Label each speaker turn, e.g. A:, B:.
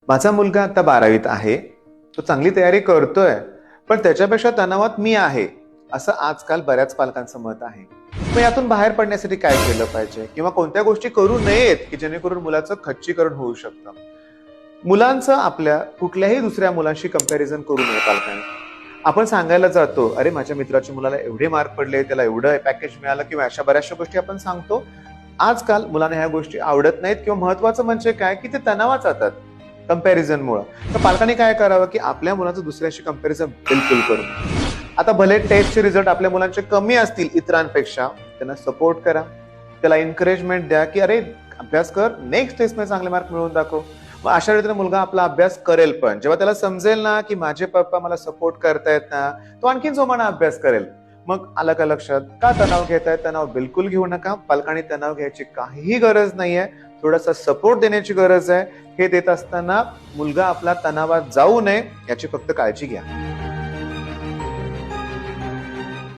A: माझा मुलगा आता 12वीत आहे. तो चांगली तयारी करतोय, पण त्याच्यापेक्षा तणावात मी आहे, असं आजकाल बऱ्याच पालकांचं मत आहे. मग यातून बाहेर पडण्यासाठी काय केलं पाहिजे किंवा कोणत्या गोष्टी करू नयेत की जेणेकरून मुलाचं खच्चीकरण होऊ शकतं? मुलांचं आपल्या कुठल्याही दुसऱ्या मुलांशी कंपॅरिझन करू नये पालकांनी. आपण सांगायला जातो, अरे माझ्या मित्राच्या मुलाला एवढे मार्क पडले, त्याला एवढं पॅकेज मिळालं किंवा अशा बऱ्याचशा गोष्टी आपण सांगतो. आजकाल मुलांना ह्या गोष्टी आवडत नाहीत किंवा महत्वाचं म्हणजे काय की ते तणावात जातात कंपॅरिझनमुळं. तर पालकांनी काय करावं की आपल्या मुलाचं दुसऱ्याशी कंपॅरिझन बिलकुल करू नये. आता भले टेस्टचे रिझल्ट आपल्या मुलांचे कमी असतील इतरांपेक्षा, त्यांना सपोर्ट करा, त्याला एन्करेजमेंट द्या की अरे अभ्यास कर, नेक्स्ट टेस्टमध्ये चांगले मार्क मिळवून दाखव. मग अशा रीतीने मुलगा आपला अभ्यास करेल, पण जेव्हा त्याला समजेल ना की माझे पप्पा मला सपोर्ट करतायत ना, तो आणखीन जोमाने अभ्यास करेल. मग आलं का लक्षात? का तणाव घेताय? तणाव बिलकुल घेऊ नका. पालकांनी तणाव घ्यायची काहीही गरज नाहीये. थोडासा सपोर्ट देण्याची गरज आहे. हे देत असताना मुलगा आपला तणावात जाऊ नये याची फक्त काळजी घ्या.